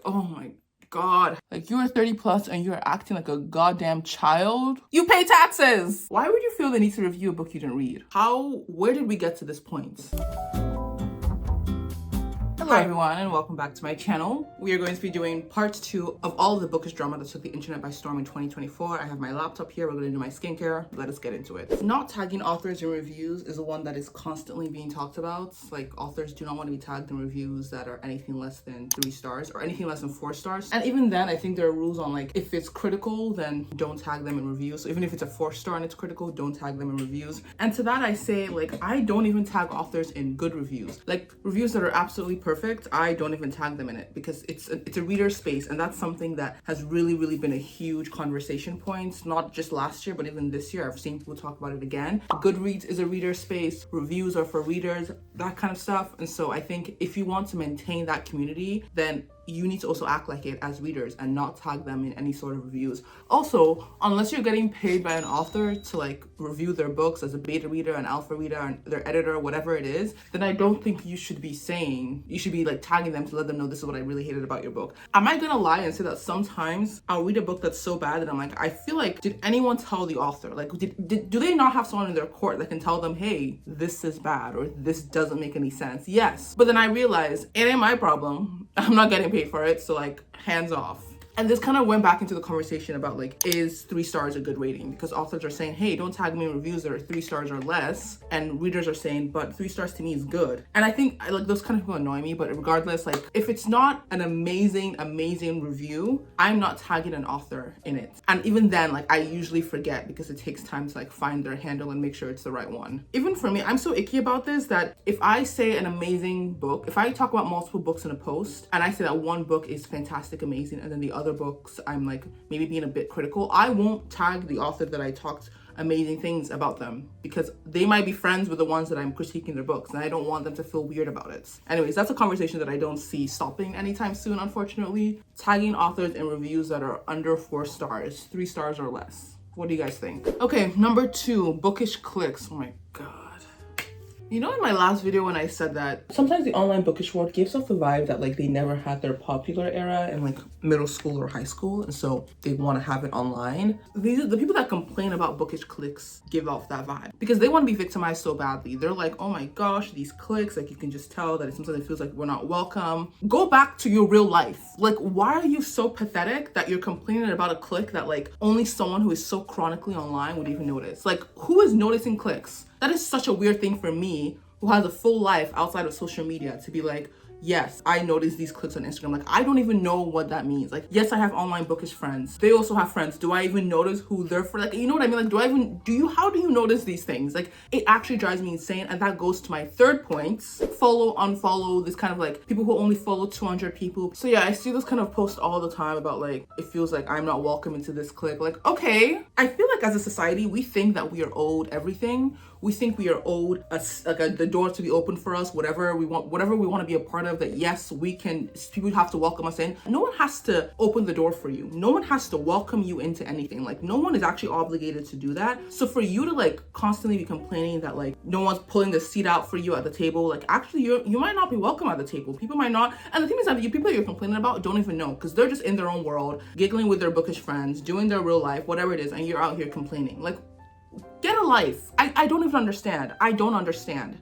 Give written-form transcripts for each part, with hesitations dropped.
Oh my God. Like, you are 30 plus and you're acting like a goddamn child. You pay taxes. Why would you feel the need to review a book you didn't read? Where did we get to this point? Hello everyone and welcome back to my channel. We are going to be doing part 2 of all of the bookish drama that took the internet by storm in 2024. I have my laptop here. We're going to do my skincare. Let us get into it. Not tagging authors in reviews is the one that is constantly being talked about. Like, authors do not want to be tagged in reviews that are anything less than 3 stars or anything less than 4 stars. And even then, I think there are rules on, like, if it's critical, then don't tag them in reviews. So even if it's a 4-star and it's critical, don't tag them in reviews. And to that I say, like, I don't even tag authors in good reviews. Like, reviews that are absolutely perfect, I don't even tag them in it because it's a reader space, and that's something that has really been a huge conversation point, not just last year but even this year. I've seen people talk about it again. Goodreads is a reader space, reviews are for readers, that kind of stuff. And so I think if you want to maintain that community, then you need to also act like it as readers and not tag them in any sort of reviews. Also, unless you're getting paid by an author to like review their books as a beta reader, an alpha reader, and their editor, whatever it is, then I don't think you should be like tagging them to let them know this is what I really hated about your book. Am I gonna lie and say that sometimes I'll read a book that's so bad that I'm like, I feel like, did anyone tell the author? Like, do they not have someone in their court that can tell them, hey, this is bad or this doesn't make any sense? Yes. But then I realize it ain't my problem. I'm not getting paid for it, so like, hands off. And this kind of went back into the conversation about like, is 3 stars a good rating? Because authors are saying, hey, don't tag me in reviews that are 3 stars or less. And readers are saying, but 3 stars to me is good. And I think like those kind of people annoy me, but regardless, like if it's not an amazing review, I'm not tagging an author in it. And even then, like I usually forget because it takes time to like find their handle and make sure it's the right one. Even for me, I'm so icky about this that if I say an amazing book, if I talk about multiple books in a post and I say that one book is fantastic, amazing, and then the other books I'm like maybe being a bit critical, I won't tag the author that I talked amazing things about them because they might be friends with the ones that I'm critiquing their books and I don't want them to feel weird about it. Anyways, that's a conversation that I don't see stopping anytime soon, unfortunately. Tagging authors in reviews that are under 4 stars, 3 stars or less. What do you guys think? Okay, number 2, bookish clicks. Oh my God. You know, in my last video when I said that sometimes the online bookish world gives off the vibe that like they never had their popular era in like middle school or high school, and so they want to have it online. The people that complain about bookish clicks give off that vibe because they want to be victimized so badly. They're like, oh my gosh, these clicks, like you can just tell that sometimes it feels like we're not welcome. Go back to your real life. Like, why are you so pathetic that you're complaining about a click that like only someone who is so chronically online would even notice? Like, who is noticing clicks? That is such a weird thing for me, who has a full life outside of social media, to be like, yes, I notice these clicks on Instagram. Like, I don't even know what that means. Like, yes, I have online bookish friends. They also have friends. Do I even notice who they're for? Like, you know what I mean? Like, how do you notice these things? Like, it actually drives me insane. And that goes to my third point. Follow, unfollow, this kind of like people who only follow 200 people. So yeah, I see this kind of post all the time about like, it feels like I'm not welcome into this clique. Like, okay, I feel like as a society, we think that we are owed everything. We think we are owed the door to be open for us, whatever we want to be a part of, that yes, people have to welcome us in. No one has to open the door for you. No one has to welcome you into anything. Like, no one is actually obligated to do that. So for you to like constantly be complaining that like no one's pulling the seat out for you at the table, like actually you might not be welcome at the table. People might not. And the thing is that the people that you're complaining about don't even know, because they're just in their own world, giggling with their bookish friends, doing their real life, whatever it is, and you're out here complaining. Like, get a life. I don't even understand. I don't understand.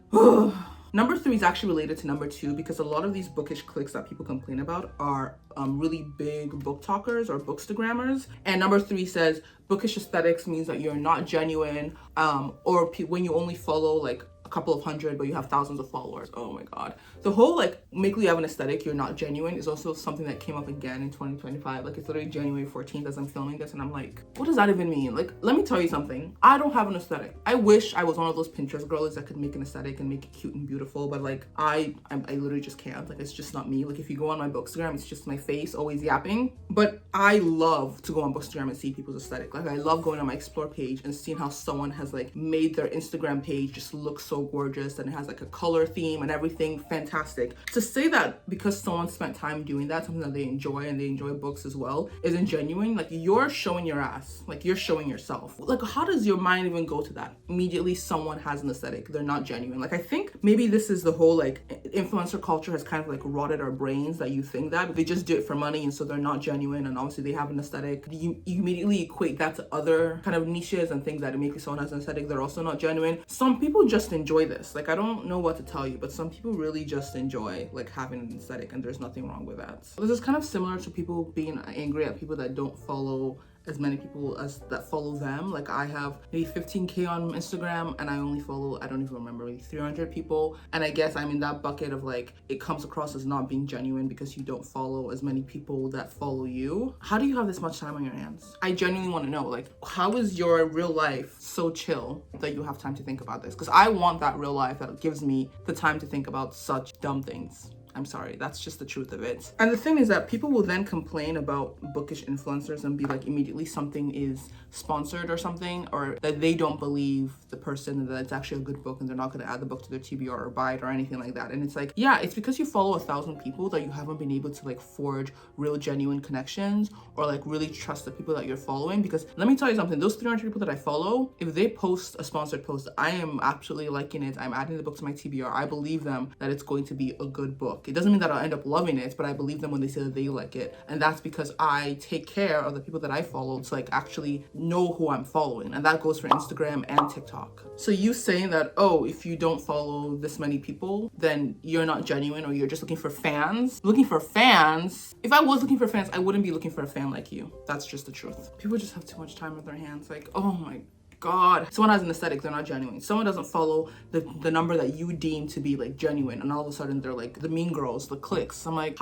Number 3 is actually related to number 2 because a lot of these bookish cliques that people complain about are really big book talkers or BookStagrammers. And number 3 says bookish aesthetics means that you're not genuine, or when you only follow like a couple of hundred but you have thousands of followers. Oh my God. The whole like make you have an aesthetic, you're not genuine is also something that came up again in 2025. Like, it's literally January 14th as I'm filming this and I'm like, what does that even mean? Like, let me tell you something. I don't have an aesthetic. I wish I was one of those Pinterest girls that could make an aesthetic and make it cute and beautiful, but like I literally just can't. Like, it's just not me. Like, if you go on my Bookstagram, it's just my face always yapping. But I love to go on Bookstagram and see people's aesthetic. Like, I love going on my explore page and seeing how someone has like made their Instagram page just look so gorgeous, and it has like a color theme and everything fantastic. fantastic. To say that because someone spent time doing that, something that they enjoy and they enjoy books as well, isn't genuine, like you're showing your ass, like you're showing yourself. Like how does your mind even go to that? Immediately someone has an aesthetic, they're not genuine. Like I think maybe this is the whole like influencer culture has kind of like rotted our brains, that you think that they just do it for money and so they're not genuine, and obviously they have an aesthetic. You immediately equate that to other kind of niches and things that maybe someone has an aesthetic, they're also not genuine. Some people just enjoy this. Like I don't know what to tell you, but some people really just enjoy like having an aesthetic, and there's nothing wrong with that. This is kind of similar to people being angry at people that don't follow as many people as that follow them. Like I have maybe 15k on Instagram and I only follow, I don't even remember, maybe 300 people, and I guess I'm in that bucket of like it comes across as not being genuine because you don't follow as many people that follow you. How do you have this much time on your hands? I genuinely want to know, like how is your real life so chill that you have time to think about this? Because I want that real life that gives me the time to think about such dumb things. I'm sorry, that's just the truth of it. And the thing is that people will then complain about bookish influencers and be like immediately something is sponsored or something, or that they don't believe the person that it's actually a good book and they're not going to add the book to their TBR or buy it or anything like that. And it's like, yeah, it's because you follow 1,000 people that you haven't been able to like forge real genuine connections or like really trust the people that you're following. Because let me tell you something, those 300 people that I follow, if they post a sponsored post, I am absolutely liking it. I'm adding the book to my TBR. I believe them that it's going to be a good book. It doesn't mean that I'll end up loving it, but I believe them when they say that they like it. And that's because I take care of the people that I follow to like actually know who I'm following. And that goes for Instagram and TikTok. So you saying that, oh, if you don't follow this many people, then you're not genuine or you're just looking for fans. Looking for fans? If I was looking for fans, I wouldn't be looking for a fan like you. That's just the truth. People just have too much time on their hands. Like, oh my God. Someone has an aesthetic, they're not genuine. Someone doesn't follow the number that you deem to be like genuine, and all of a sudden they're like the mean girls, the clicks. I'm like,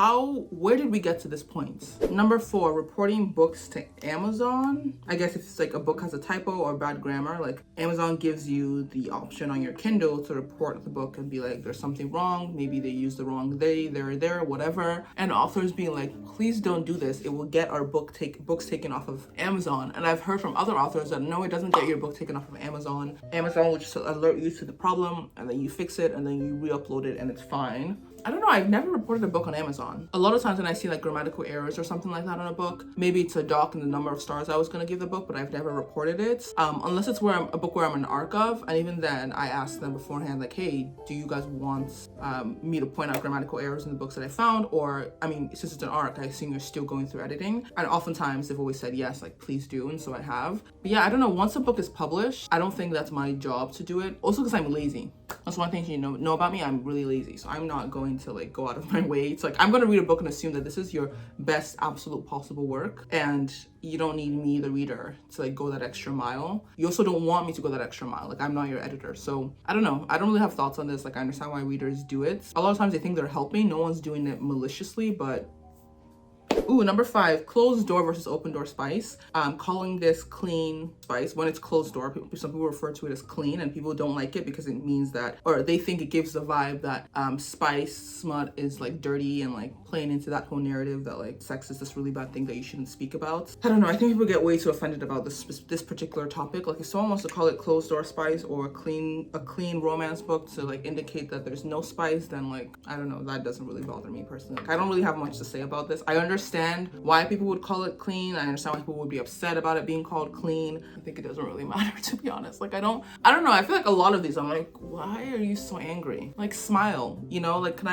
where did we get to this point? Number 4, reporting books to Amazon. I guess if it's like a book has a typo or bad grammar, like Amazon gives you the option on your Kindle to report the book and be like, there's something wrong. Maybe they used the wrong they, there, whatever. And authors being like, please don't do this. It will get our books taken off of Amazon. And I've heard from other authors that no, it doesn't get your book taken off of Amazon. Amazon will just alert you to the problem and then you fix it and then you re-upload it and it's fine. I don't know, I've never reported a book on Amazon. A lot of times when I see like grammatical errors or something like that on a book, maybe it's a doc and the number of stars I was gonna give the book, but I've never reported it. Unless it's a book where I'm an ARC of, and even then I ask them beforehand like, hey, do you guys want me to point out grammatical errors in the books that I found? Or, I mean, since it's an ARC, I assume you're still going through editing. And oftentimes they've always said yes, like please do, and so I have. But yeah, I don't know, once a book is published, I don't think that's my job to do it. Also because I'm lazy. That's one thing you know about me, I'm really lazy. So I'm not going to like go out of my way. It's like, I'm going to read a book and assume that this is your best absolute possible work. And you don't need me, the reader, to like go that extra mile. You also don't want me to go that extra mile. Like I'm not your editor. So I don't know. I don't really have thoughts on this. Like I understand why readers do it. A lot of times they think they're helping. No one's doing it maliciously, but ooh, number 5, closed door versus open door spice. Calling this clean spice when it's closed door. Some people refer to it as clean, and people don't like it because it means that, or they think it gives the vibe that spice smut is like dirty and like playing into that whole narrative that like sex is this really bad thing that you shouldn't speak about. I don't know. I think people get way too offended about this particular topic. Like if someone wants to call it closed door spice or a clean romance book to like indicate that there's no spice, then like I don't know. That doesn't really bother me personally. Like I don't really have much to say about this. I understand why people would call it clean. I understand why people would be upset about it being called clean. I think it doesn't really matter, to be honest. Like I don't know. I feel like a lot of these, I'm like, why are you so angry? Like smile, you know, like can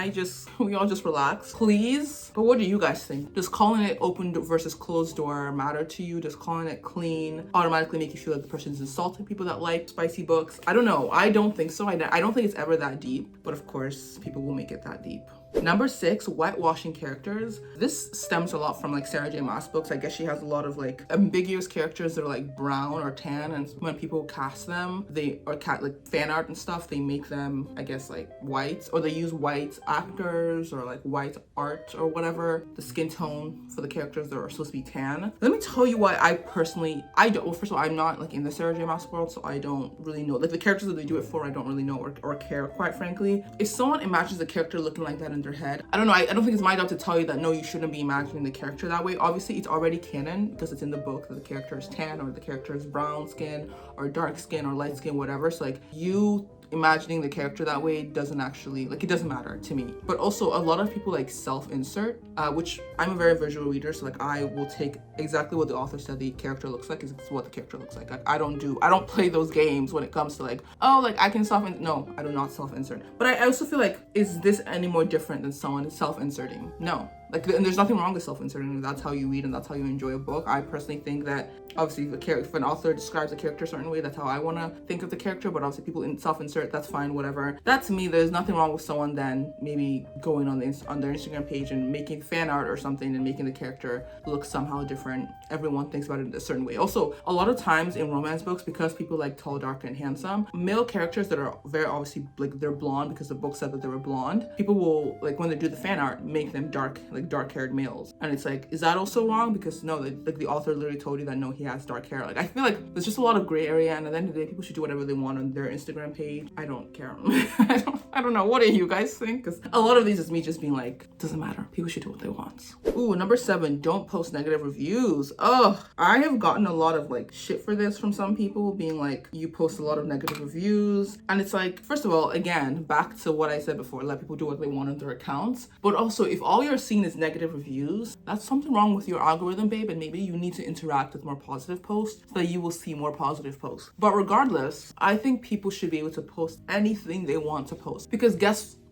we all just relax, please? But what do you guys think? Does calling it open versus closed door matter to you? Does calling it clean automatically make you feel like the person's insulting people that like spicy books? I don't know. I don't think so. I don't think it's ever that deep, but of course people will make it that deep. Number 6, whitewashing characters. This stems a lot from like Sarah J Maas books. I guess she has a lot of like ambiguous characters that are like brown or tan, and when people cast them, like fan art and stuff, they make them, I guess, like white, or they use white actors or like white art or whatever, the skin tone for the characters that are supposed to be tan. Let me tell you why I personally, well, first of all, I'm not like in the Sarah J Maas world, so I don't really know. Like the characters that they do it for, I don't really know or care, quite frankly. If someone imagines a character looking like that in their head, I don't know, I don't think it's my job to tell you that no, you shouldn't be imagining the character that way. Obviously it's already canon because it's in the book that the character is tan or the character is brown skin or dark skin or light skin, whatever. So like you imagining the character that way doesn't actually, like, it doesn't matter to me. But also a lot of people like self-insert, which I'm a very visual reader, so like I will take exactly what the author said the character looks like is what the character looks like. I don't play those games when it comes to like, oh, like I can no, I do not self-insert. But I also feel like, is this any more different than someone self-inserting? No. Like, and there's nothing wrong with self-inserting. That's how you read and that's how you enjoy a book. I personally think that obviously if an author describes a character a certain way, that's how I want to think of the character. But obviously people self-insert, that's fine, whatever. That to me, there's nothing wrong with someone then maybe going on their Instagram page and making fan art or something and making the character look somehow different. Everyone thinks about it a certain way. Also, a lot of times in romance books, because people like tall, dark, and handsome, male characters that are very obviously like they're blonde because the book said that they were blonde, people will, like, when they do the fan art, make them dark-haired males. And it's like, is that also wrong? Because no, like the author literally told you that no, he has dark hair. Like, I feel like there's just a lot of gray area, and at the end of the day, people should do whatever they want on their Instagram page. I don't care. I don't know. What do you guys think? Because a lot of these is me just being like, doesn't matter. People should do what they want. Ooh, number 7, don't post negative reviews. Oh, I have gotten a lot of like shit for this from some people being like, you post a lot of negative reviews. And it's like, first of all, again, back to what I said before, let people do what they want on their accounts. But also, if all you're seeing is negative reviews, that's something wrong with your algorithm, babe, and maybe you need to interact with more positive posts so that you will see more positive posts. But regardless, I think people should be able to post anything they want to post, because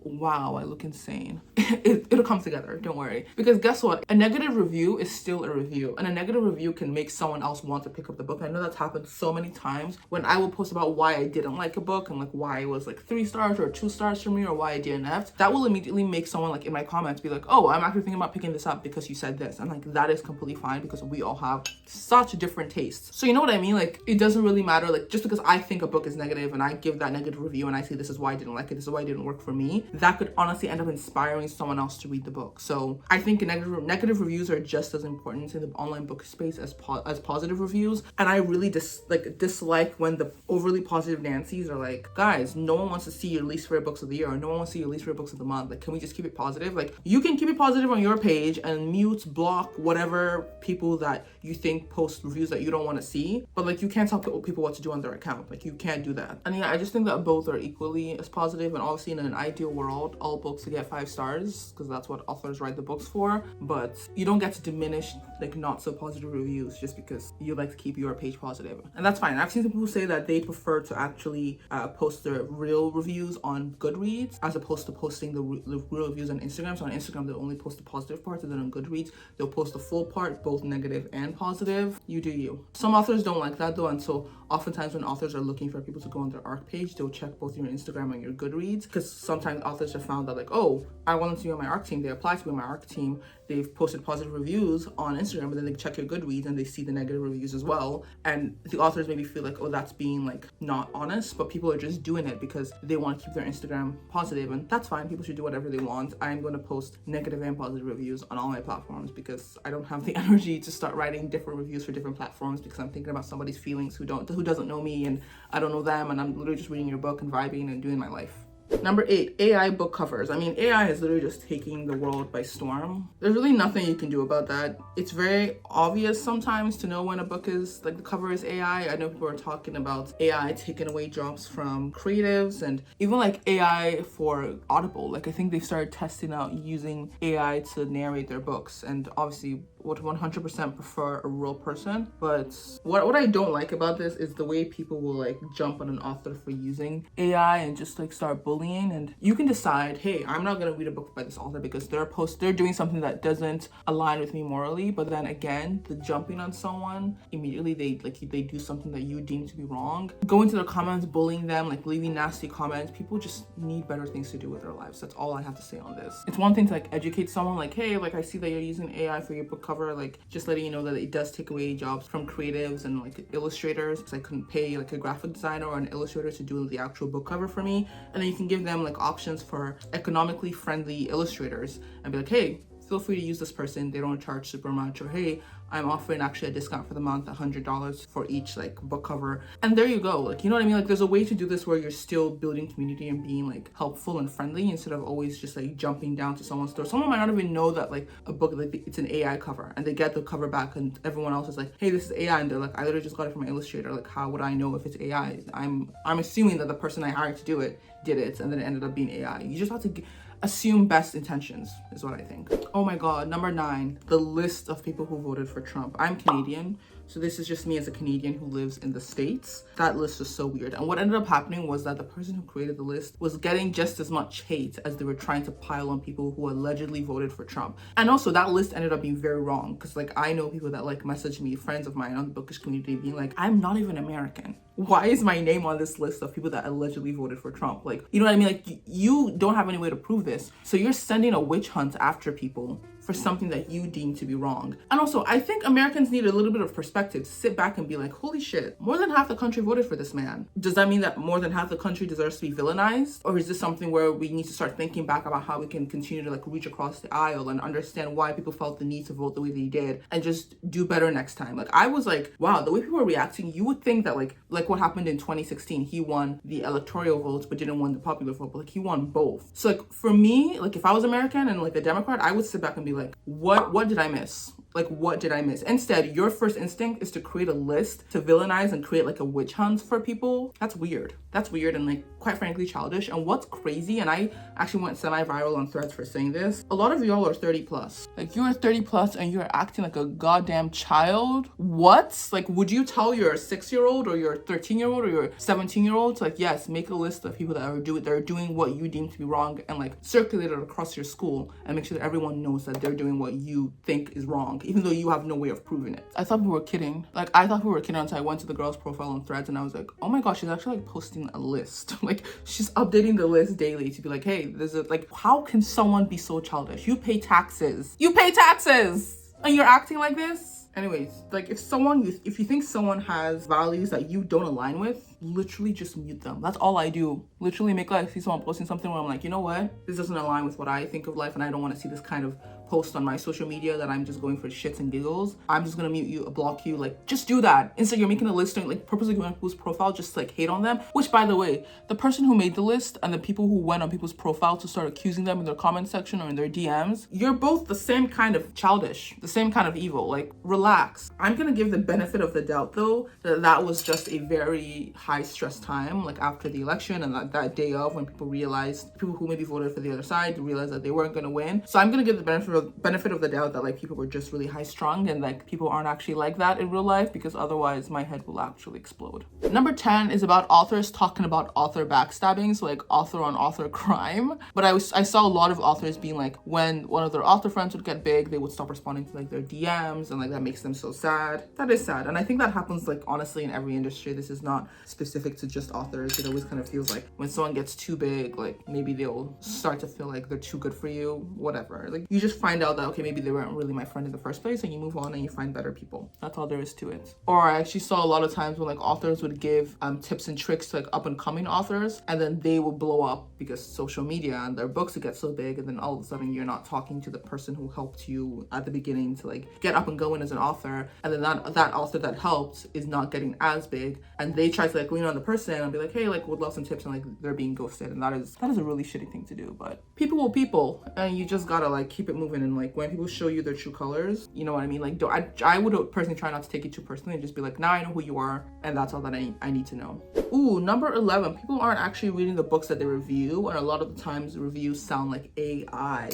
wow, I look insane. It'll come together, don't worry. Because guess what? A negative review is still a review, and a negative review can make someone else want to pick up the book. I know that's happened so many times when I will post about why I didn't like a book and like why it was like 3 stars or 2 stars for me or why I DNF'd. That will immediately make someone like in my comments be like, oh, I'm actually thinking about picking this up because you said this. And like, that is completely fine because we all have such different tastes. So you know what I mean? Like, it doesn't really matter. Like, just because I think a book is negative and I give that negative review and I say this is why I didn't like it, this is why it didn't work for me, that could honestly end up inspiring someone else to read the book. So I think negative reviews are just as important in the online book space as positive reviews. And I really dislike when the overly positive Nancy's are like, guys, no one wants to see your least favorite books of the year, or no one wants to see your least favorite books of the month. Like, can we just keep it positive? Like, you can keep it positive on your page and mute, block whatever people that you think post reviews that you don't want to see, but like, you can't tell people what to do on their account. Like, you can't do that. And yeah, I just think that both are equally as positive. And obviously in an ideal world, all books to get 5 stars, because that's what authors write the books for. But you don't get to diminish like not so positive reviews just because you like to keep your page positive, and that's fine. I've seen some people say that they prefer to actually post their real reviews on Goodreads as opposed to posting the real reviews on Instagram. So on Instagram they'll only post the positive parts, and then on Goodreads they'll post the full part, both negative and positive. You do you. Some authors don't like that though, and so oftentimes when authors are looking for people to go on their ARC page, they'll check both your Instagram and your Goodreads, because sometimes authors have found that like, oh, I want to be on my ARC team, they apply to be on my ARC team, they've posted positive reviews on Instagram, but then they check your Goodreads and they see the negative reviews as well, and the authors maybe feel like, oh, that's being like not honest, but people are just doing it because they want to keep their Instagram positive, and that's fine. People should do whatever they want. I'm going to post negative and positive reviews on all my platforms because I don't have the energy to start writing different reviews for different platforms, because I'm thinking about somebody's feelings who doesn't know me and I don't know them, and I'm literally just reading your book and vibing and doing my life. Number 8, AI book covers. I mean, AI is literally just taking the world by storm. There's really nothing you can do about that. It's very obvious sometimes to know when a book is, like, the cover is AI. I know people are talking about AI taking away jobs from creatives, and even like AI for Audible. Like, I think they've started testing out using AI to narrate their books, and obviously would 100% prefer a real person. But what I don't like about this is the way people will like jump on an author for using AI and just like start bullying. And you can decide, hey, I'm not gonna read a book by this author because they're doing something that doesn't align with me morally. But then again, the jumping on someone immediately, they do something that you deem to be wrong, going to their comments, bullying them, like leaving nasty comments. People just need better things to do with their lives. That's all I have to say on this. It's one thing to like educate someone, like, hey, like I see that you're using AI for your book cover, like just letting you know that it does take away jobs from creatives and like illustrators, because I couldn't pay like a graphic designer or an illustrator to do the actual book cover for me. And then you can give them like options for economically friendly illustrators and be like, hey, feel free to use this person. They don't charge super much. Or hey, I'm offering actually a discount for the month, $100 for each like book cover. And there you go. Like, you know what I mean? Like, there's a way to do this where you're still building community and being like helpful and friendly instead of always just like jumping down to someone's store. Someone might not even know that like a book, like it's an AI cover, and they get the cover back and everyone else is like, hey, this is AI. And they're like, I literally just got it from my illustrator. Like, how would I know if it's AI? I'm assuming that the person I hired to do it did it, and then it ended up being AI. You just have to assume best intentions is what I think. Oh my god, number 9, the list of people who voted for Trump. I'm Canadian, so this is just me as a Canadian who lives in the States. That list was so weird. And what ended up happening was that the person who created the list was getting just as much hate as they were trying to pile on people who allegedly voted for Trump. And also that list ended up being very wrong, because like I know people that like message me, friends of mine on the Bookish community, being like, I'm not even American. Why is my name on this list of people that allegedly voted for Trump? Like, you know what I mean? Like, you don't have any way to prove this. So you're sending a witch hunt after people for something that you deem to be wrong. And also, I think Americans need a little bit of perspective to sit back and be like, holy shit, more than half the country voted for this man. Does that mean that more than half the country deserves to be villainized? Or is this something where we need to start thinking back about how we can continue to like reach across the aisle and understand why people felt the need to vote the way they did and just do better next time? Like, I was like, wow, the way people are reacting, you would think that like what happened in 2016, he won the electoral votes but didn't win the popular vote, but like he won both. So like for me, like if I was American and like a Democrat, I would sit back and be like, what did I miss? Like, what did I miss? Instead, your first instinct is to create a list to villainize and create like a witch hunt for people. That's weird. That's weird and like quite frankly childish. And what's crazy, and I actually went semi-viral on Threads for saying this, a lot of y'all are 30 plus. Like, you're 30 plus and you're acting like a goddamn child. What? Like, would you tell your 6-year-old or your 13-year-old or your 17-year-old to like, yes, make a list of people that are doing what you deem to be wrong and like circulate it across your school and make sure that everyone knows that they're doing what you think is wrong, even though you have no way of proving it. I thought we were kidding. Like, I thought we were kidding until I went to the girl's profile on Threads and I was like, oh my gosh, she's actually like posting a list. Like, she's updating the list daily to be like, hey, there's a, like, how can someone be so childish? You pay taxes. You pay taxes! And you're acting like this? Anyways, like if you think someone has values that you don't align with, literally just mute them. That's all I do. Literally make like see someone posting something where I'm like, you know what? This doesn't align with what I think of life and I don't want to see this kind of post on my social media that I'm just going for shits and giggles. I'm just gonna mute you, block you. Like, just do that. Instead, you're making a list and like purposely going on people's profile just to, like, hate on them. Which, by the way, the person who made the list and the people who went on people's profile to start accusing them in their comment section or in their DMs, you're both the same kind of childish, the same kind of evil. Like, relax. I'm gonna give the benefit of the doubt though that was just a very high stress time, like after the election and that day of, when people who maybe voted for the other side realized that they weren't gonna win. So I'm gonna give the benefit of the doubt that like people were just really high strung and like people aren't actually like that in real life, because otherwise my head will actually explode. Number 10 is about authors talking about author backstabbing, so like author on author crime. But I saw a lot of authors being like, when one of their author friends would get big, they would stop responding to like their DMs, and like that makes them so sad. That is sad. And I think that happens like honestly in every industry. This is not specific to just authors. It always kind of feels like when someone gets too big, like maybe they'll start to feel like they're too good for you, whatever. Like, you just find out that okay, maybe they weren't really my friend in the first place, and you move on and you find better people. That's all there is to it. Or I actually saw a lot of times when like authors would give tips and tricks to like up and coming authors, and then they will blow up because social media and their books would get so big, and then all of a sudden you're not talking to the person who helped you at the beginning to like get up and going as an author, and then that author that helped is not getting as big, and they try to like lean on the person and be like, hey, like would love some tips, and like they're being ghosted, and that is a really shitty thing to do. But people will people, and you just gotta like keep it moving. And like when people show you their true colors, you know what I mean? Like, I would personally try not to take it too personally and just be like, now I know who you are, and that's all that I need to know. Ooh, number 11, people aren't actually reading the books that they review, and a lot of the times the reviews sound like AI.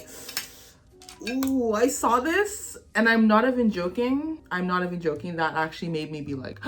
Ooh, I saw this, and I'm not even joking. That actually made me be like,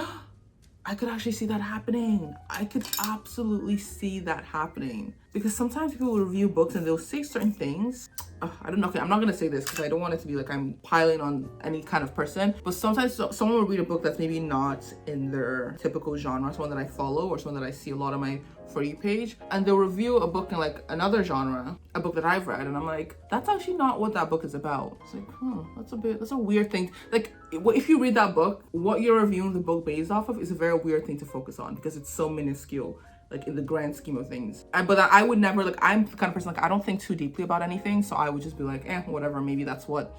I could actually see that happening. I could absolutely see that happening. Because sometimes people will review books and they'll say certain things. I don't know. Okay, I'm not gonna say this because I don't want it to be like I'm piling on any kind of person. But sometimes someone will read a book that's maybe not in their typical genre, someone that I follow or someone that I see a lot on my For You page, and they'll review a book in like another genre, a book that I've read, and I'm like, that's actually not what that book is about. It's like, that's a weird thing. Like, if you read that book, what you're reviewing the book based off of is a very weird thing to focus on because it's so minuscule. like in the grand scheme of things. But I would never, like, I'm the kind of person, like, I don't think too deeply about anything, so I would just be like, whatever, maybe that's what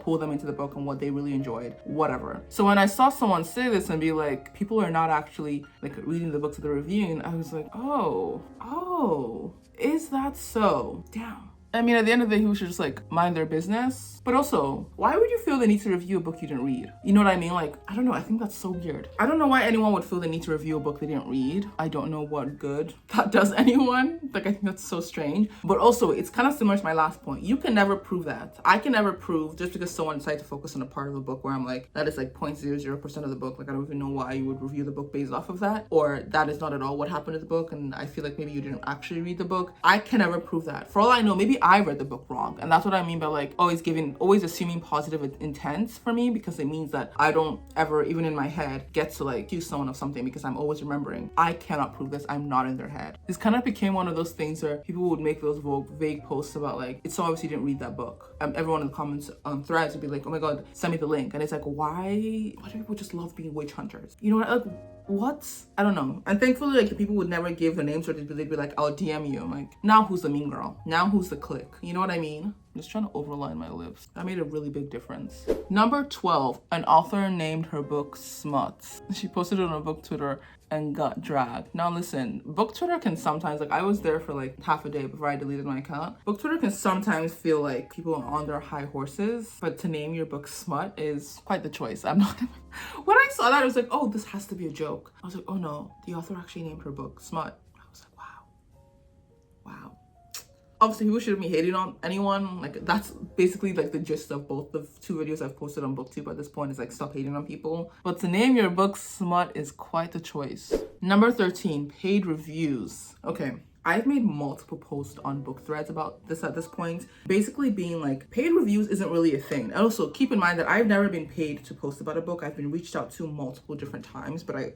pulled them into the book and what they really enjoyed, whatever. So when I saw someone say this and be like, people are not actually like reading the books that they're reviewing, I was like, oh, is that so? Damn. I mean, at the end of the day, people should just like mind their business. But also, why would you feel the need to review a book you didn't read? You know what I mean? Like, I don't know. I think that's so weird. I don't know why anyone would feel the need to review a book they didn't read. I don't know what good that does anyone. Like, I think that's so strange. But also, it's kind of similar to my last point. You can never prove that. I can never prove just because someone decided to focus on a part of a book where I'm like, that is like 0.00% of the book. Like, I don't even know why you would review the book based off of that. Or that is not at all what happened to the book. And I feel like maybe you didn't actually read the book. I can never prove that. For all I know, maybe I read the book wrong. And that's what I mean by like always assuming positive intent for me, because it means that I don't ever, even in my head, get to like accuse someone of something because I'm always remembering I cannot prove this. I'm not in their head. This kind of became one of those things where people would make those vague posts about like, it's so obvious you didn't read that book. Everyone in the comments on Threads would be like, oh my God, send me the link. And it's like, why do people just love being witch hunters? You know what? Like, what? I don't know. And thankfully, like, people would never give their names, or they'd be like, I'll DM you. I'm like, now who's the mean girl? Now who's the clique? You know what I mean? I'm just trying to overline my lips. That made a really big difference. Number 12, an author named her book Smuts. She posted it on BookTwt and got dragged. Now listen, BookTwt can sometimes, like, I was there for like half a day before I deleted my account. BookTwt can sometimes feel like people are on their high horses, but to name your book Smut is quite the choice. I'm not gonna... When I saw that, I was like, oh, this has to be a joke. I was like, oh no, the author actually named her book Smut. I was like, wow. Obviously, people shouldn't be hating on anyone. Like, that's basically like the gist of both the two videos I've posted on BookTube at this point, is like, stop hating on people. But to name your book Smut is quite the choice. Number 13, paid reviews. Okay. I've made multiple posts on BookThreads about this at this point, basically being like, paid reviews isn't really a thing. And also keep in mind that I've never been paid to post about a book. I've been reached out to multiple different times, but I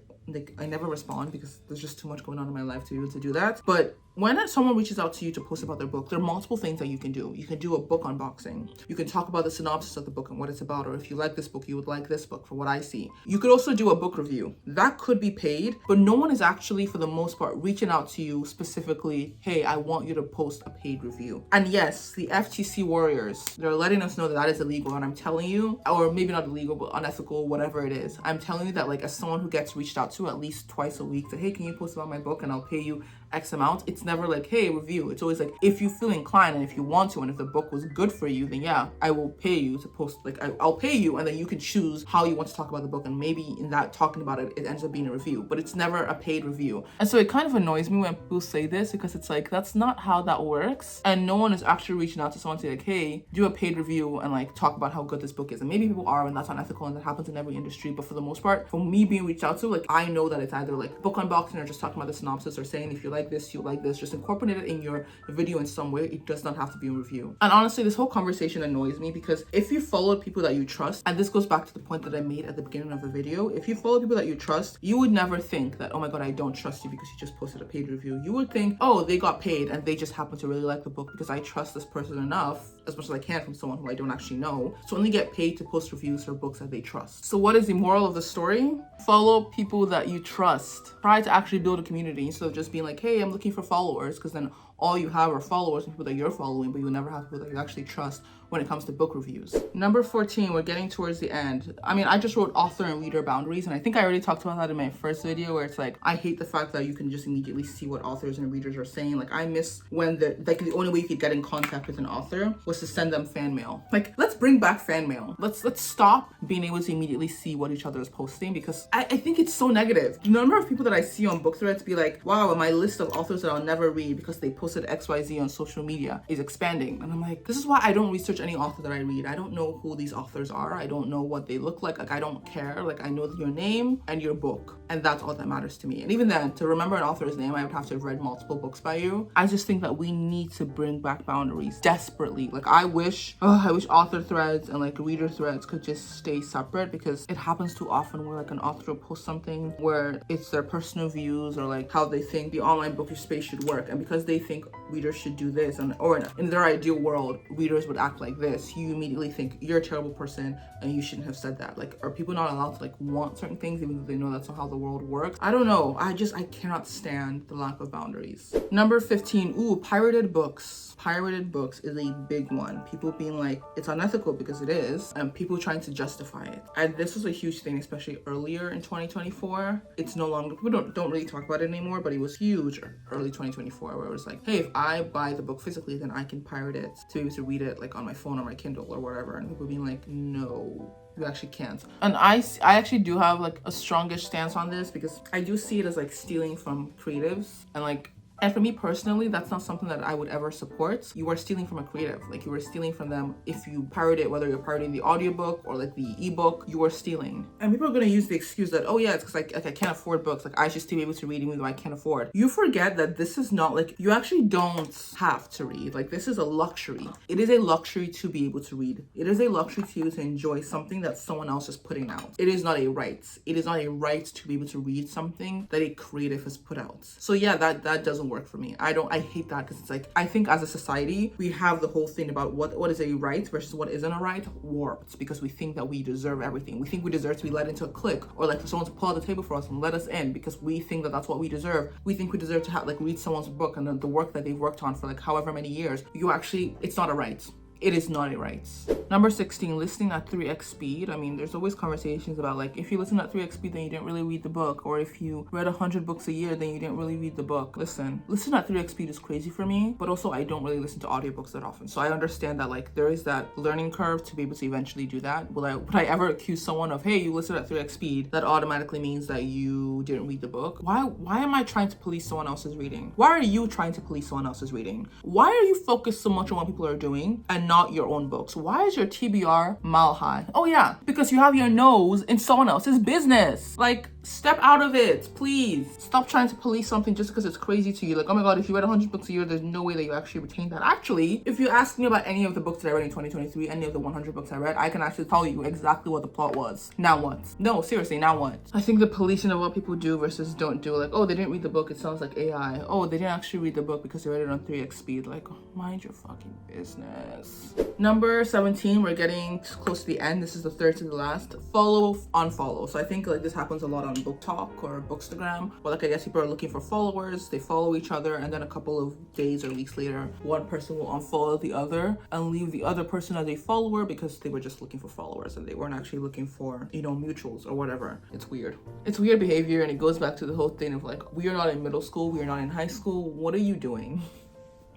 never respond because there's just too much going on in my life to be able to do that. But when someone reaches out to you to post about their book, there are multiple things that you can do. You can do a book unboxing. You can talk about the synopsis of the book and what it's about, or if you like this book, you would like this book, for what I see. You could also do a book review. That could be paid, but no one is actually, for the most part, reaching out to you specifically, hey, I want you to post a paid review. And yes, the FTC warriors, they're letting us know that that is illegal, and I'm telling you, or maybe not illegal, but unethical, whatever it is. I'm telling you that, like, as someone who gets reached out to at least twice a week, to, hey, can you post about my book and I'll pay you X amount. It's never like, hey, review. It's always like, if you feel inclined and if you want to, and if the book was good for you, then yeah, I will pay you to post, like, I'll pay you, and then you can choose how you want to talk about the book, and maybe in that talking about it, it ends up being a review, but it's never a paid review. And so it kind of annoys me when people say this, because it's like, that's not how that works, and no one is actually reaching out to someone to say like, hey, do a paid review and like talk about how good this book is. And maybe people are, and that's unethical, and that happens in every industry, but for the most part, for me being reached out to, like, I know that it's either like book unboxing or just talking about the synopsis, or saying if you like this, you like this, just incorporate it in your video in some way. It does not have to be a review. And honestly, this whole conversation annoys me, because if you follow people that you trust, and this goes back to the point that I made at the beginning of the video, if you follow people that you trust, you would never think that, oh my God, I don't trust you because you just posted a paid review. You would think, oh, they got paid and they just happen to really like the book because I trust this person enough, as much as I can from someone who I don't actually know, to only get paid to post reviews for books that they trust. So what is the moral of the story? Follow people that you trust. Try to actually build a community instead of just being like, hey, I'm looking for followers, because then all you have are followers and people that you're following, but you'll never have people that you actually trust when it comes to book reviews. Number 14, we're getting towards the end. I mean, I just wrote author and reader boundaries, and I think I already talked about that in my first video, where it's like, I hate the fact that you can just immediately see what authors and readers are saying. Like, I miss when the only way you could get in contact with an author was to send them fan mail. Like, let's bring back fan mail. Let's stop being able to immediately see what each other is posting, because I think it's so negative. The number of people that I see on BookThreads be like, wow, my list of authors that I'll never read because they posted XYZ on social media is expanding. And I'm like, this is why I don't research any author that I read. I don't know who these authors are. I don't know what they look like. Like, I don't care. Like, I know your name and your book, and that's all that matters to me. And even then, to remember an author's name, I would have to have read multiple books by you. I just think that we need to bring back boundaries desperately. Like, I wish author threads and like reader threads could just stay separate, because it happens too often where like an author will post something where it's their personal views or like how they think the online bookish space should work, and because they think think readers should do this, and or in their ideal world readers would act like this, you immediately think you're a terrible person and you shouldn't have said that. Like, are people not allowed to like want certain things even though they know that's not how the world works? I don't know. I cannot stand the lack of boundaries. Number 15. Ooh, pirated books. Pirated books is a big one. People being like, it's unethical, because it is, and people trying to justify it. And this was a huge thing, especially earlier in 2024. It's no longer, people don't really talk about it anymore, but it was huge early 2024, where it was like, hey, if I buy the book physically, then I can pirate it to be able to read it like on my phone or my Kindle or whatever. And people being like, no, you actually can't. And I actually do have like a strongish stance on this, because I do see it as like stealing from creatives, and for me personally, that's not something that I would ever support. You are stealing from a creative. Like, you are stealing from them. If you pirate it, whether you're pirating the audiobook or like the ebook, you are stealing. And people are going to use the excuse that, oh yeah, it's because like I can't afford books. Like, I should still be able to read even though I can't afford. You forget that this is not like, you actually don't have to read. Like, this is a luxury. It is a luxury to be able to read. It is a luxury to you to enjoy something that someone else is putting out. It is not a right. It is not a right to be able to read something that a creative has put out. So yeah, that doesn't work for me. I hate that, because it's like, I think as a society we have the whole thing about what is a right versus what isn't a right warped, because we think that we deserve everything. We think we deserve to be let into a clique, or like for someone to pull out the table for us and let us in, because we think that that's what we deserve. We think we deserve to have like read someone's book and the work that they've worked on for like however many years. It's not a right. It is not a right. Number 16, listening at 3x speed. I mean, there's always conversations about like, if you listen at 3x speed, then you didn't really read the book. Or if you read 100 books a year, then you didn't really read the book. Listen at 3x speed is crazy for me, but also I don't really listen to audiobooks that often. So I understand that like there is that learning curve to be able to eventually do that. Would I ever accuse someone of, hey, you listen at 3x speed, that automatically means that you didn't read the book? Why am I trying to police someone else's reading? Why are you trying to police someone else's reading? Why are you focused so much on what people are doing and not your own books? Why is your TBR mile high? Oh yeah, because you have your nose in someone else's business. Like, step out of it, please. Stop trying to police something just because it's crazy to you. Like, oh my god, if you read 100 books a year, there's no way that you actually retain that. Actually, if you ask me about any of the books that I read in 2023, any of the 100 books I read, I can actually tell you exactly what the plot was. Now what? No, seriously, now what? I think the policing of what people do versus don't do, like, oh, they didn't read the book, it sounds like AI. Oh, they didn't actually read the book because they read it on 3x speed. Like, mind your fucking business. Number 17, we're getting close to the end. This is the third to the last. Follow, unfollow. So I think like this happens a lot on BookTok or BookStagram, where like I guess people are looking for followers, they follow each other, and then a couple of days or weeks later, one person will unfollow the other and leave the other person as a follower because they were just looking for followers and they weren't actually looking for, you know, mutuals or whatever. It's weird. It's weird behavior, and it goes back to the whole thing of like, we are not in middle school, we are not in high school. What are you doing?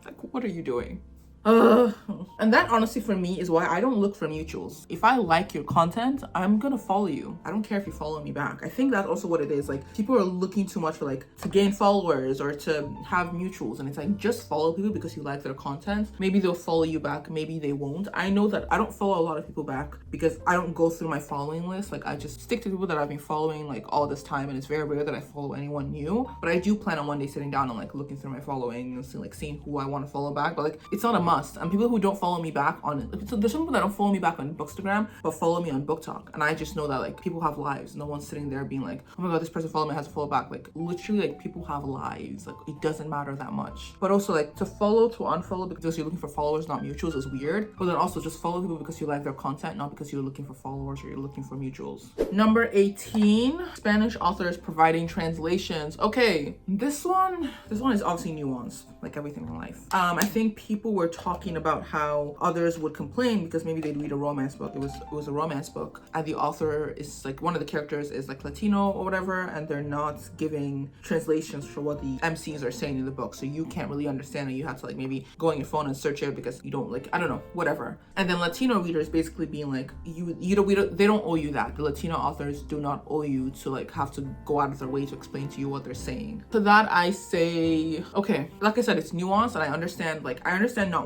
Like, what are you doing? And that honestly for me is why I don't look for mutuals. If I like your content, I'm gonna follow you. I don't care if you follow me back. I think that's also what it is. Like, people are looking too much for like to gain followers or to have mutuals, and it's like, just follow people because you like their content. Maybe they'll follow you back, maybe they won't. I know that I don't follow a lot of people back because I don't go through my following list. Like, I just stick to people that I've been following like all this time, and it's very rare that I follow anyone new. But I do plan on one day sitting down and like looking through my following and seeing who I want to follow back. But like, it's not a must. And people who don't follow me back on, so there's some people that don't follow me back on BookStagram but follow me on BookTok, and I just know that like people have lives. No one's sitting there being like, oh my god, this person followed me, I have to follow back. Like, literally, like, people have lives. Like, it doesn't matter that much. But also like, to follow, to unfollow because you're looking for followers, not mutuals, is weird. But then also just follow people because you like their content, not because you're looking for followers or you're looking for mutuals. Number 18, Spanish authors providing translations. Okay, this one is obviously nuanced, like everything in life. I think people were talking about how others would complain because maybe they'd read a romance book. It was a romance book, and the author is like, one of the characters is like Latino or whatever, and they're not giving translations for what the MCs are saying in the book, so you can't really understand it. You have to like maybe go on your phone and search it because you don't, like, I don't know, whatever. And then Latino readers basically being like, they don't owe you that. The Latino authors do not owe you to like have to go out of their way to explain to you what they're saying. To that I say, okay, like I said, it's nuanced, and I understand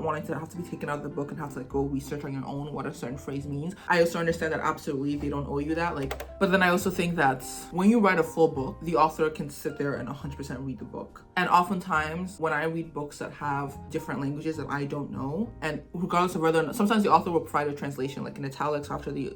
not wanting to have to be taken out of the book and have to like go research on your own what a certain phrase means. I also understand that absolutely they don't owe you that. Like, but then I also think that when you write a full book, the author can sit there and 100% read the book. And oftentimes when I read books that have different languages that I don't know, and regardless of whether, sometimes the author will provide a translation, like in italics after the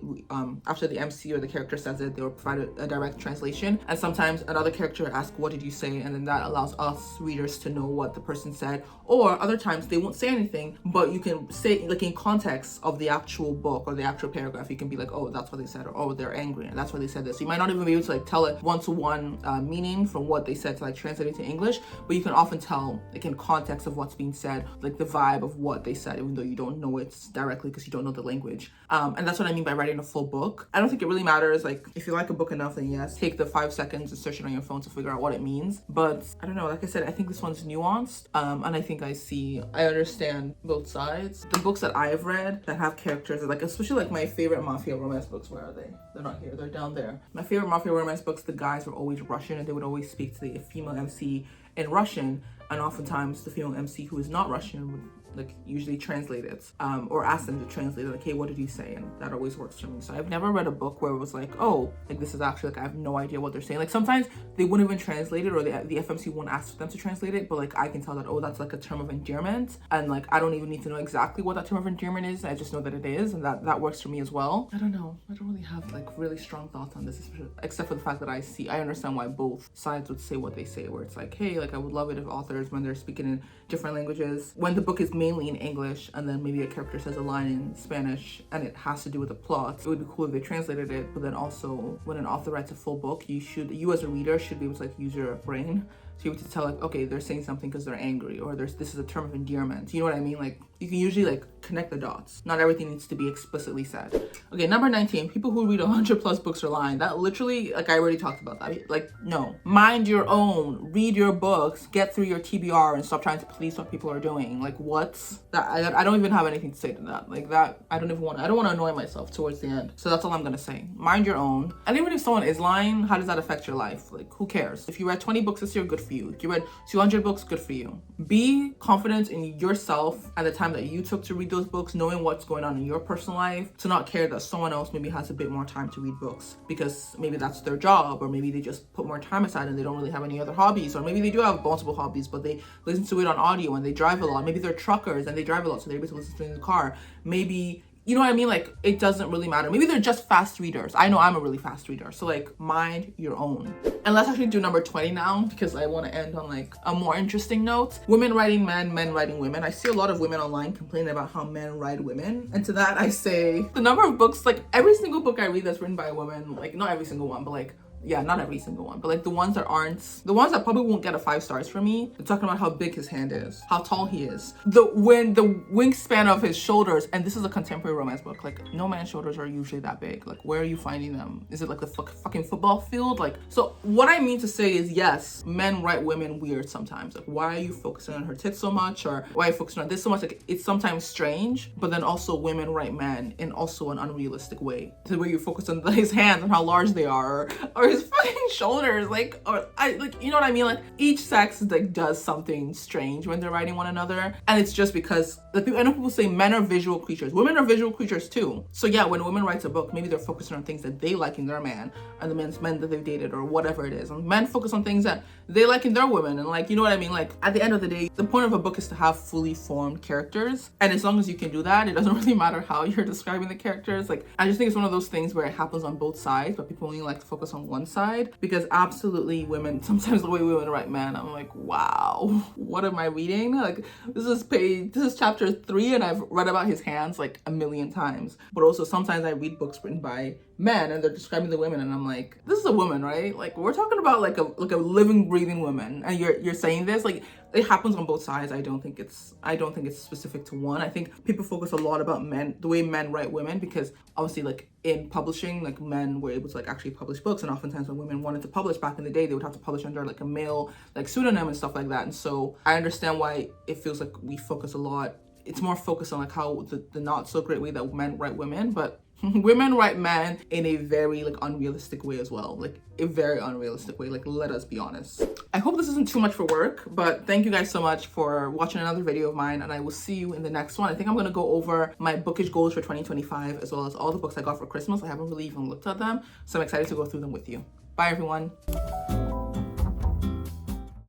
MC or the character says it, they will provide a direct translation. And sometimes another character asks, what did you say? And then that allows us readers to know what the person said. Or other times they won't say anything, but you can say, like in context of the actual book or the actual paragraph, you can be like, oh, that's what they said, or oh, they're angry and that's why they said this. You might not even be able to like tell it one-to-one meaning from what they said to like translate it to English, but you can often tell like in context of what's being said, like the vibe of what they said, even though you don't know it directly because you don't know the language. And that's what I mean by writing a full book. I don't think it really matters. Like if you like a book enough, then yes, take the 5 seconds and search it on your phone to figure out what it means. But I don't know, like I said, I think this one's nuanced. And I think I understand both sides. The books that I've read that have characters, like especially like my favorite mafia romance books, where are they? They're not here, they're down there. My favorite mafia romance books, the guys were always Russian and they would always speak to the female MC in Russian, and oftentimes the female MC who is not Russian would like usually translate it or ask them to translate it, like, hey, what did you say? And that always works for me. So I've never read a book where it was like, oh, like this is actually like I have no idea what they're saying. Like sometimes they wouldn't even translate it, or the FMC won't ask them to translate it, but like I can tell that, oh, that's like a term of endearment, and like I don't even need to know exactly what that term of endearment is. I just know that it is, and that works for me as well. I don't know, I don't really have like really strong thoughts on this, except for the fact that I understand why both sides would say what they say, where it's like, hey, like I would love it if authors, when they're speaking in different languages, when the book is mainly in English and then maybe a character says a line in Spanish and it has to do with the plot, it would be cool if they translated it. But then also when an author writes a full book, you as a reader should be able to like use your brain to be able to tell like, okay, they're saying something because they're angry, or this is a term of endearment. You know what I mean? Like you can usually like connect the dots. Not everything needs to be explicitly said. Okay, number 19, people who read 100+ books are lying. That literally, like I already talked about that. Like, no, mind your own, read your books, get through your TBR and stop trying to police what people are doing. Like what's that? I don't even have anything to say to that. Like that, I don't want to annoy myself towards the end. So that's all I'm gonna say. Mind your own. And even if someone is lying, how does that affect your life? Like who cares? If you read 20 books this year, good for you. If you read 200 books, good for you. Be confident in yourself at the time that you took to read those books, knowing what's going on in your personal life, to not care that someone else maybe has a bit more time to read books because maybe that's their job, or maybe they just put more time aside and they don't really have any other hobbies, or maybe they do have multiple hobbies but they listen to it on audio and they drive a lot. Maybe they're truckers and they drive a lot, so they're able to listen to it in the car. Maybe, you know what I mean? Like it doesn't really matter. Maybe they're just fast readers. I know I'm a really fast reader. So like mind your own. And let's actually do number 20 now, because I want to end on like a more interesting note. Women writing men, men writing women. I see a lot of women online complaining about how men write women. And to that I say, the number of books, like every single book I read that's written by a woman, like not every single one, but like, yeah, not every single one, but like the ones that probably won't get a 5 stars from me. They're talking about how big his hand is, how tall he is, the wingspan of his shoulders. And this is a contemporary romance book. Like no man's shoulders are usually that big. Like where are you finding them? Is it like the fucking football field? Like, so what I mean to say is, yes, men write women weird sometimes. Like why are you focusing on her tits so much, or why are you focusing on this so much? Like it's sometimes strange, but then also women write men in also an unrealistic way, to where you focus on his hands and how large they are, or his fucking shoulders, like, or you know what I mean? Like each sex like does something strange when they're writing one another, and it's just because I know people say men are visual creatures. Women are visual creatures too. So yeah, when a woman writes a book, maybe they're focusing on things that they like in their man, and the men that they've dated, or whatever it is. And men focus on things that they like in their women, and like, you know what I mean? Like at the end of the day, the point of a book is to have fully formed characters, and as long as you can do that, it doesn't really matter how you're describing the characters. Like I just think it's one of those things where it happens on both sides, but people only like to focus on one side, because absolutely women, sometimes the way women write men, I'm like, wow, what am I reading? Like this is chapter 3 and I've read about his hands like a million times. But also sometimes I read books written by men and they're describing the women and I'm like, this is a woman, right? Like we're talking about like a living, breathing woman, and you're saying this. Like it happens on both sides. I don't think it's specific to one. I think people focus a lot about men, the way men write women, because obviously like in publishing, like men were able to like actually publish books, and oftentimes when women wanted to publish back in the day, they would have to publish under like a male like pseudonym and stuff like that. And so I understand why it feels like we focus a lot. It's more focused on like how the not so great way that men write women, but Women write men in a very like unrealistic way as well, like a very unrealistic way, like let us be honest. I hope this isn't too much for work, but thank you guys so much for watching another video of mine, and I will see you in the next one. I think I'm gonna go over my bookish goals for 2025 as well as all the books I got for Christmas. I haven't really even looked at them, so I'm excited to go through them with you. Bye everyone.